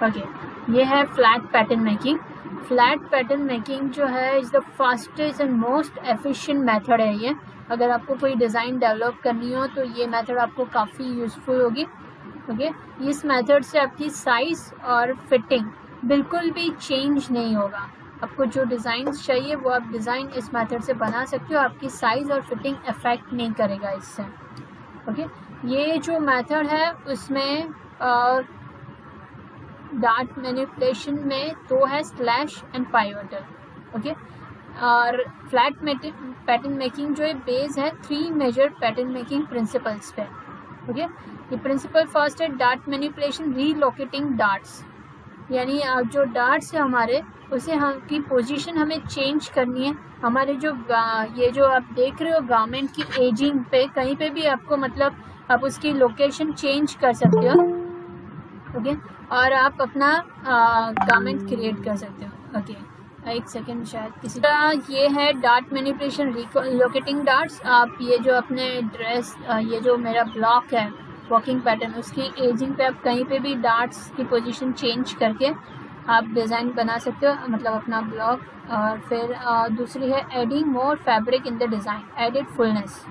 Okay, ये है flat pattern making. Flat pattern making जो है is the fastest and most efficient method है ये। अगर आपको कोई डिज़ाइन डेवलप करनी हो तो ये मेथड आपको काफ़ी यूज़फुल होगी। ओके, इस मेथड से आपकी साइज़ और फिटिंग बिल्कुल भी चेंज नहीं होगा। आपको जो डिज़ाइन चाहिए वो आप डिज़ाइन इस मेथड से बना सकते हो, आपकी साइज़ और फिटिंग अफेक्ट नहीं करेगा इससे। ओके, ये जो मेथड है उसमें डार्ट मैनिपुलेशन में तो है स्लैश एंड पाइवोटल। ओके, और फ्लैट पैटर्न मेकिंग जो है बेस है 3 मेजर पैटर्न मेकिंग प्रिंसिपल्स पे। ओके, ये प्रिंसिपल फर्स्ट है डार्ट मैनिपुलेशन रीलोकेटिंग डार्ट्स, यानी जो डार्ट्स है हमारे उसे हम की पोजीशन हमें चेंज करनी है। हमारे जो ये जो आप देख रहे हो गारमेंट की एजिंग पे कहीं पे भी आपको मतलब आप उसकी लोकेशन चेंज कर सकते हो। ओके, और आप अपना गारमेंट क्रिएट कर सकते हो। ओके, एक सेकेंड, शायद किसी ये है डार्ट मैनिपुलेशन रीलोकेटिंग डार्ट्स। आप ये जो अपने ड्रेस ये जो मेरा ब्लॉक है वॉकिंग पैटर्न उसकी एजिंग पे आप कहीं पे भी डार्ट्स की पोजीशन चेंज करके आप डिज़ाइन बना सकते हो, मतलब अपना ब्लॉक। और फिर दूसरी है adding more fabric in the design, added fullness.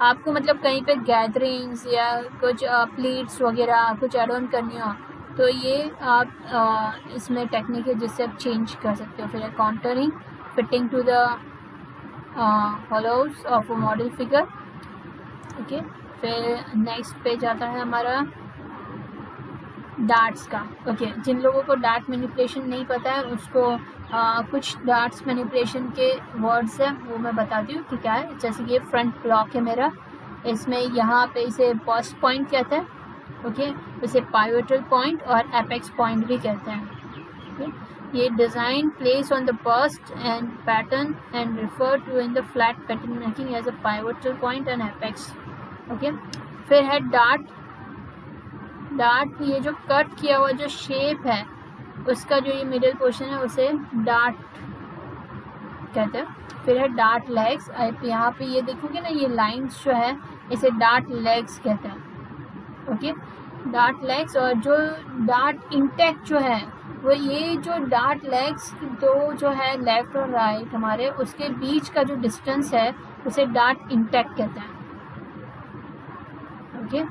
आपको मतलब कहीं पे गैदरिंग्स या कुछ प्लीट्स वगैरह कुछ एड ऑन करनी हो तो ये आप इसमें टेक्निक है जिससे आप चेंज कर सकते हो। फिर contouring fitting to the hollows of a model figure. Okay, फिर नेक्स्ट पेज आता है हमारा डार्ट्स का। ओके, जिन लोगों को डार्ट मैनिपुलेशन नहीं पता है उसको कुछ डार्ट्स मैनिपुलेशन के वर्ड्स हैं वो मैं बताती हूँ कि क्या है। जैसे कि ये फ्रंट ब्लॉक है मेरा, इसमें यहाँ पे इसे बस्ट पॉइंट कहते हैं। ओके, इसे पाइवोटल पॉइंट और एपेक्स पॉइंट भी कहते हैं। ओके, ये design place on the bust and pattern and refer to in the flat pattern making as a pivotal point and apex. Okay, फिर है डार्ट। ये जो कट किया हुआ जो शेप है उसका जो ये मिडिल पोर्शन है उसे डार्ट कहते हैं। फिर है डार्ट लेग्स। आप यहाँ पे ये देखोगे ना ये लाइंस जो है इसे डार्ट लेग्स कहते हैं। Okay, dart legs. और जो डार्ट इंटेक्ट जो है वो ये जो डार्ट लेग्स दो जो है लेफ्ट और राइट हमारे उसके बीच का जो डिस्टेंस है उसे डार्ट इंटेक्ट कहते हैं। ओके,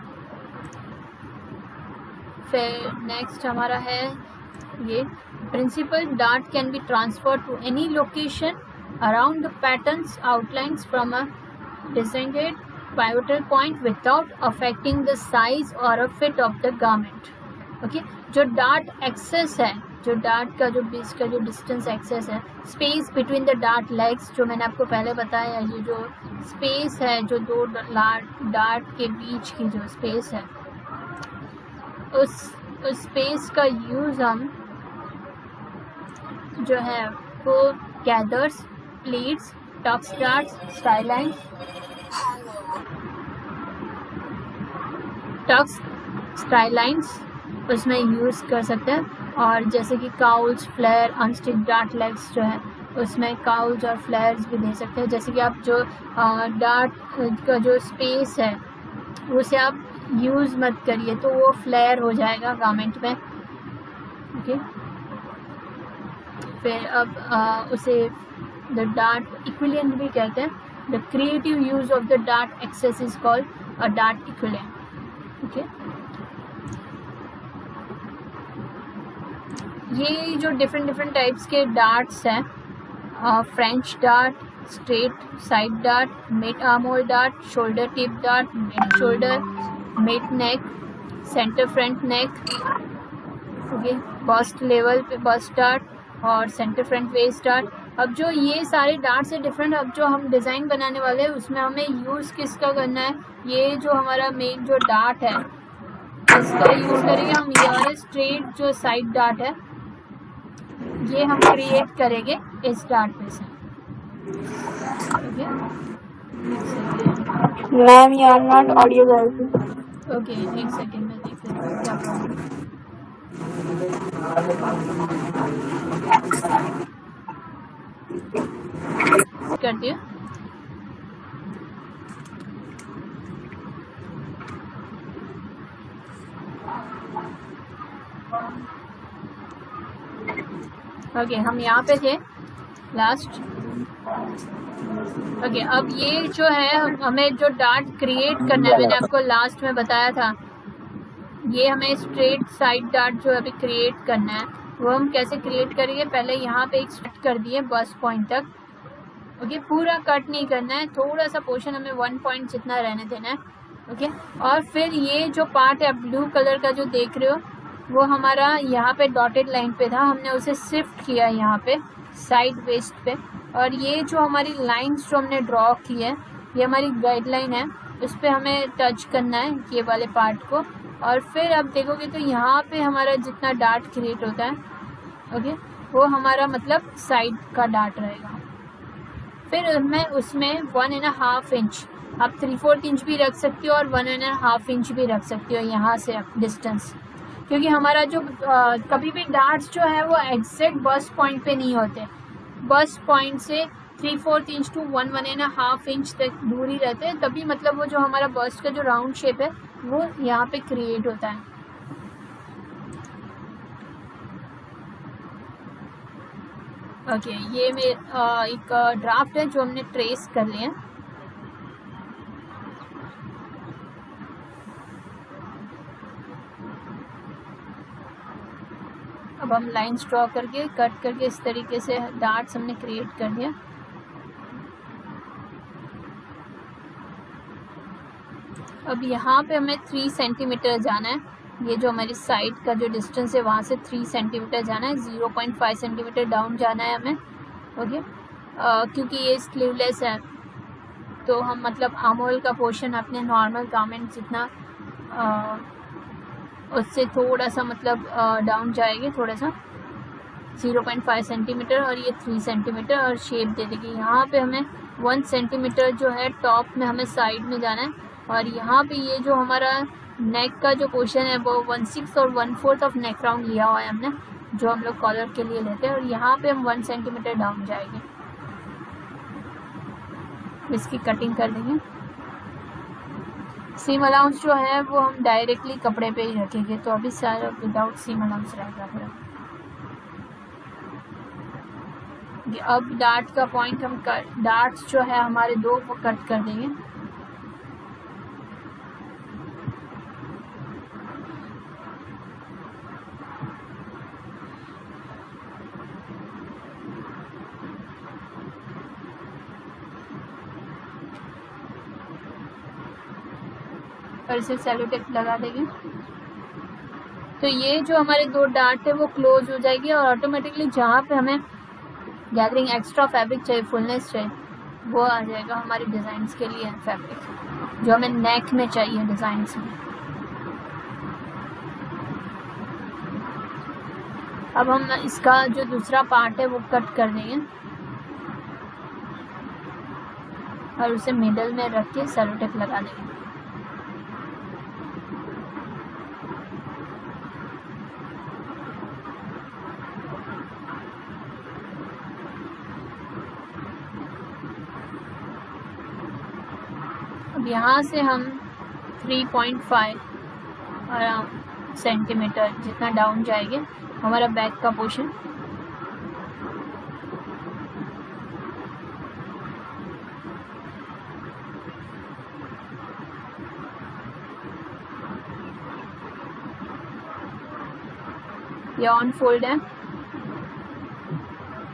फिर नेक्स्ट हमारा है ये principle dart can be transfer to any location around the patterns outlines from a designed pivotal point without affecting the size or a fit of the garment. Okay, जो dart access है, जो dart का जो बीच का जो distance access है, space between the dart legs जो मैंने आपको पहले बताया, ये जो स्पेस है जो दो डार्ट के बीच की जो स्पेस है उस स्पेस का यूज़ हम जो है वो गैदर्स, प्लीट्स, टक्स डार्ट्स, स्टाइलाइंस उसमें यूज़ कर सकते हैं। और जैसे कि काउल्स, फ्लेयर, अनस्टिक डार्ट लेग्स जो है उसमें काउल्स और फ्लेयर्स भी दे सकते हैं। जैसे कि आप जो डार्ट का जो स्पेस है उसे आप यूज़ मत करिए तो वो फ्लेयर हो जाएगा गारमेंट में। ओके, फिर अब उसे द डार्ट इक्विलियन भी कहते हैं। The creative use of the dart excess is called a dart equivalent. Okay, ये जो डिफरेंट टाइप्स के डार्ट्स हैं, French dart, straight side dart, mid armhole dart, shoulder tip dart, mid shoulder, mid neck, centre front neck, okay, bust level पे bust dart और centre front waist dart. अब जो ये सारे dart से different अब जो हम डिज़ाइन बनाने वाले हैं उसमें हमें यूज़ किसका करना है, ये जो हमारा मेन जो डार्ट है इसका यूज़ करेंगे हम। ये स्ट्रेट जो साइड डार्ट है ये हम क्रिएट करेंगे इस डार्ट पे से। Okay ma'am, you are not audible. Okay, एक सेकेंड में देख लेते हैं क्या प्रॉब्लम करती हूँ। ओके, हम यहाँ पे थे लास्ट। ओके, अब ये जो है हमें जो डार्ट क्रिएट करना है, मैंने आपको लास्ट में बताया था, ये हमें स्ट्रेट साइड डार्ट जो अभी क्रिएट करना है वो हम कैसे क्रिएट करेंगे। पहले यहाँ पे एक स्टार्ट कर दिए बस पॉइंट तक। ओके, पूरा कट नहीं करना है, थोड़ा सा पोर्शन हमें 1 पॉइंट जितना रहने देना है। ओके, और फिर ये जो पार्ट है ब्लू कलर का जो देख रहे हो वो हमारा यहाँ पे डॉटेड लाइन पे था, हमने उसे शिफ्ट किया यहाँ पे साइड वेस्ट पे। और ये जो हमारी लाइंस जो हमने ड्रॉ की है ये हमारी गाइडलाइन है, उस पर हमें टच करना है ये वाले पार्ट को। और फिर आप देखोगे तो यहाँ पे हमारा जितना डार्ट क्रिएट होता है, ओके, वो हमारा मतलब साइड का डार्ट रहेगा। फिर मैं उसमें 1.5 इंच, आप 3/4 इंच भी रख सकते हो और 1.5 इंच भी रख सकते हो यहाँ से डिस्टेंस, क्योंकि हमारा जो कभी भी डार्ट्स जो है वो एग्जैक्ट बस्ट पॉइंट पे नहीं होते, बस्ट पॉइंट से 3/4 इंच टू 1.5 इंच तक दूरी रहते हैं, तभी मतलब वो जो हमारा बस्ट का जो राउंड शेप है वो यहाँ पे क्रिएट होता है। ओके, ये मेरा एक ड्राफ्ट है जो हमने ट्रेस कर लिया। अब हम लाइंस ड्रॉ करके कट करके इस तरीके से डार्ट्स हमने क्रिएट कर दिया। अब यहाँ पे हमें 3 सेंटीमीटर जाना है, ये जो हमारी साइड का जो डिस्टेंस है वहाँ से 3 सेंटीमीटर जाना है, 0.5 सेंटीमीटर डाउन जाना है हमें। ओके, क्योंकि ये स्लीवलेस है तो हम मतलब आर्महोल का पोर्शन अपने नॉर्मल गारमेंट जितना उससे थोड़ा सा मतलब डाउन जाएगी, थोड़ा सा 0.5 सेंटीमीटर और ये 3 सेंटीमीटर और शेप दे देगी। यहाँ पे हमें 1 सेंटीमीटर जो है टॉप में हमें साइड में जाना है, और यहाँ पे ये जो हमारा नेक का जो पोर्शन है वो 1/6 और 1/4 ऑफ नेक राउंड लिया हुआ है हमने, जो हम लोग कॉलर के लिए लेते हैं, और यहाँ पे हम 1 सेंटीमीटर डाउन जाएंगे। इसकी कटिंग कर देंगे। सीम अलाउंस जो है वो हम डायरेक्टली कपड़े पे ही रखेंगे, तो अभी सारा विदाउट सीम अलाउंस रहेगा फिर। अब डार्ट का पॉइंट हम डार्ट्स जो है हमारे 2 वो कट कर देंगे। और इसे सेलो टेप लगा देंगे, तो ये जो हमारे 2 डार्ट है वो क्लोज हो जाएगी, और ऑटोमेटिकली जहाँ पे हमें गैदरिंग एक्स्ट्रा फैब्रिक चाहिए, फुलनेस चाहिए, वो आ जाएगा हमारी डिज़ाइंस के लिए फैब्रिक जो हमें नेक में चाहिए डिज़ाइंस में। अब हम इसका जो दूसरा पार्ट है वो कट कर देंगे और उसे मिडल में रख के सेलो टेप लगा देंगे। अब यहाँ से हम 3.5 सेंटीमीटर जितना डाउन जाएंगे हमारा बैक का पोर्शन। ये ऑन फोल्ड है,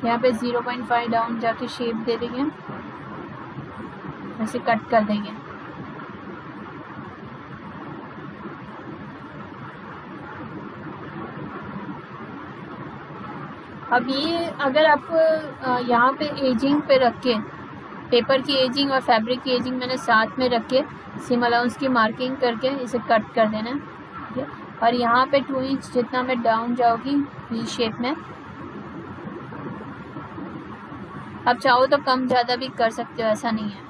यहाँ पे 0.5 डाउन जाके शेप दे देंगे, ऐसे कट कर देंगे। अब ये अगर आप यहाँ पे एजिंग पे रख के, पेपर की एजिंग और फैब्रिक की एजिंग मैंने साथ में रख के सीम अलाउंस की मार्किंग करके इसे कट कर देना है, ठीक है। और यहाँ पे 2 इंच जितना मैं डाउन जाऊँगी वी शेप में। आप चाहो तो कम ज़्यादा भी कर सकते हो, ऐसा नहीं है।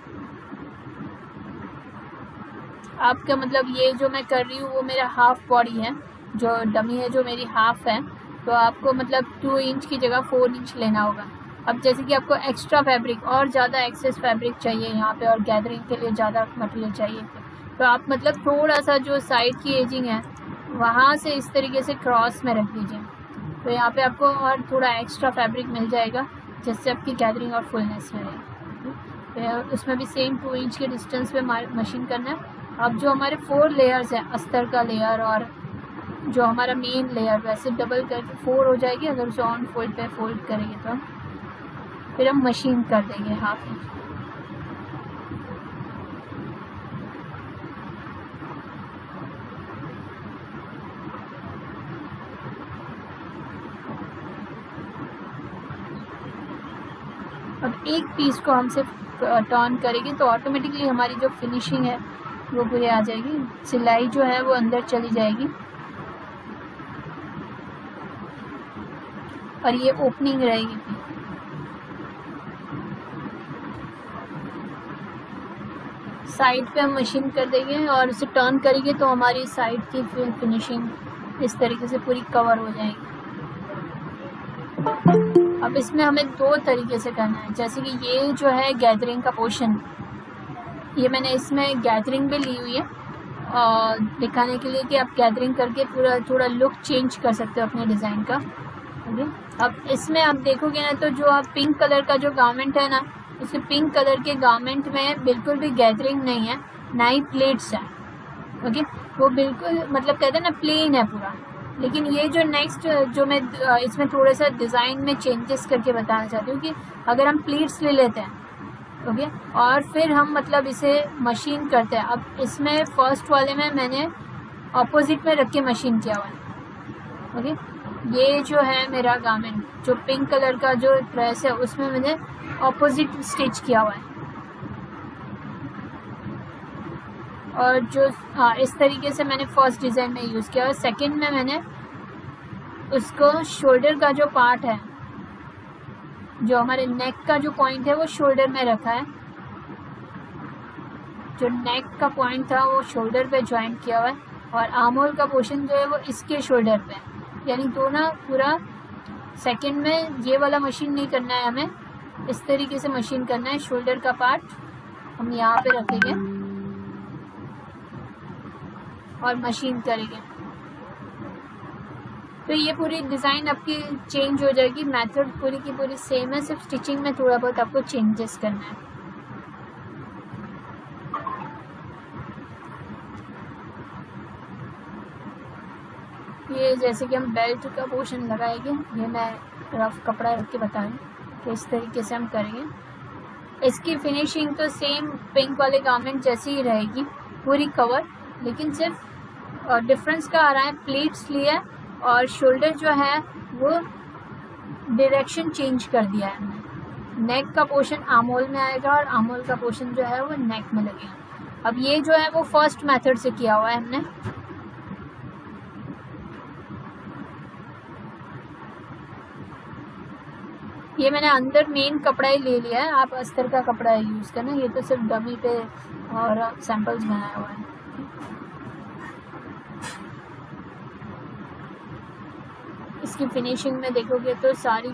आपका मतलब ये जो मैं कर रही हूँ वो मेरा हाफ बॉडी है, जो डमी है जो मेरी हाफ है, तो आपको मतलब 2 इंच की जगह 4 इंच लेना होगा। अब जैसे कि आपको एक्स्ट्रा फैब्रिक और ज़्यादा एक्सेस फैब्रिक चाहिए यहाँ पे और गैदरिंग के लिए ज़्यादा मटेरियल चाहिए, तो आप मतलब थोड़ा सा जो साइड की एजिंग है वहाँ से इस तरीके से क्रॉस में रख दीजिए, तो यहाँ पे आपको और थोड़ा एक्स्ट्रा फैब्रिक मिल जाएगा जिससे आपकी गैदरिंग और फुलनेस रहेगी। तो उसमें भी सेम 2 इंच के डिस्टेंस पे मशीन करना है। अब जो हमारे 4 लेयर्स हैं, अस्तर का लेयर और जो हमारा मेन लेयर, वैसे डबल करके 4 हो जाएगी अगर उसे ऑन फोल्ड पे फोल्ड करेंगे तो। फिर हम मशीन कर देंगे हाफ इंच। अब एक पीस को हम सिर्फ टर्न करेंगे तो ऑटोमेटिकली हमारी जो फिनिशिंग है वो पूरी आ जाएगी। सिलाई जो है वो अंदर चली जाएगी और ये ओपनिंग रहेगी। साइड पे हम मशीन कर देंगे और उसे टर्न करेंगे तो हमारी साइड की फिनिशिंग इस तरीके से पूरी कवर हो जाएगी। अब इसमें हमें 2 तरीके से करना है। जैसे कि ये जो है गैदरिंग का पोर्शन, ये मैंने इसमें गैदरिंग भी ली हुई है और दिखाने के लिए कि आप गैदरिंग करके पूरा थोड़ा लुक चेंज कर सकते हो अपने डिज़ाइन का। अब इसमें आप देखोगे ना तो जो आप पिंक कलर का जो गारमेंट है ना, इस पिंक कलर के गारमेंट में बिल्कुल भी गैदरिंग नहीं है, ना ही प्लेट्स है। ओके, वो बिल्कुल मतलब कहते हैं ना प्लेन है पूरा। लेकिन ये जो नेक्स्ट जो मैं इसमें थोड़ा सा डिज़ाइन में चेंजेस करके बताना चाहती हूँ कि अगर हम प्लेट्स ले लेते हैं ओके और फिर हम मतलब इसे मशीन करते हैं। अब इसमें फर्स्ट वाले में मैंने ऑपोजिट में रख के मशीन किया हुआ है। ओके, ये जो है मेरा गारमेंट जो पिंक कलर का जो ड्रेस है उसमें मैंने ऑपोजिट स्टिच किया हुआ है और जो इस तरीके से मैंने फर्स्ट डिज़ाइन में यूज़ किया और सेकंड में मैंने उसको शोल्डर का जो पार्ट है, जो हमारे नेक का जो पॉइंट है वो शोल्डर में रखा है। जो नेक का पॉइंट था वो शोल्डर पे ज्वाइंट किया हुआ है और आर्म होल का पोर्शन जो है वो इसके शोल्डर पे, यानी दोनों पूरा। सेकंड में ये वाला मशीन नहीं करना है, हमें इस तरीके से मशीन करना है। शोल्डर का पार्ट हम यहाँ पे रखेंगे और मशीन करेंगे तो ये पूरी डिज़ाइन आपकी चेंज हो जाएगी। मेथड पूरी की पूरी सेम है, सिर्फ स्टिचिंग में थोड़ा बहुत आपको चेंजेस करना है। ये जैसे कि हम बेल्ट का पोर्शन लगाएंगे, ये मैं रफ कपड़ा रख के बता रही हूँ कि इस तरीके से हम करेंगे। इसकी फिनिशिंग तो सेम पिंक वाले गारमेंट जैसी ही रहेगी, पूरी कवर, लेकिन सिर्फ डिफरेंस का आ रहा है प्लेट्स लिया और शोल्डर जो है वो डायरेक्शन चेंज कर दिया है हमने। नेक का पोर्शन आर्म होल में आएगा और आर्म होल का पोर्शन जो है वो नेक में लगेगा। अब ये जो है वो फर्स्ट मेथड से किया हुआ है हमने। ये मैंने अंदर मेन कपड़ा ही ले लिया है, आप अस्तर का कपड़ा यूज़ करना, ये तो सिर्फ डमी पे और सैंपल्स बनाया हुआ है। इसकी फिनिशिंग में देखोगे तो सारी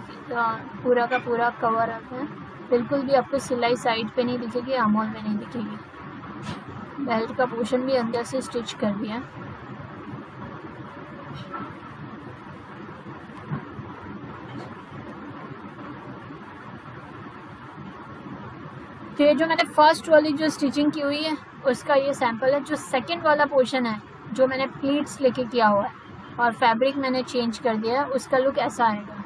पूरा का पूरा कवर आता है, बिल्कुल भी आपको सिलाई साइड पे नहीं दिखेगी, आर्म होल में नहीं दिखेगी। बेल्ट का पोर्शन भी अंदर से स्टिच कर दिया। तो ये जो मैंने फर्स्ट वाली जो स्टिचिंग की हुई है उसका ये सैंपल है। जो सेकंड वाला पोर्शन है जो मैंने प्लीट्स लेके किया हुआ है और फैब्रिक मैंने चेंज कर दिया है, उसका लुक ऐसा आएगा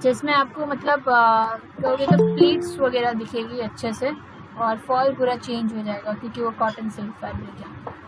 जिसमें आपको मतलब कहोगे तो प्लीट्स वगैरह दिखेगी अच्छे से और फॉल पूरा चेंज हो जाएगा क्योंकि वो कॉटन सिल्क फैब्रिक है।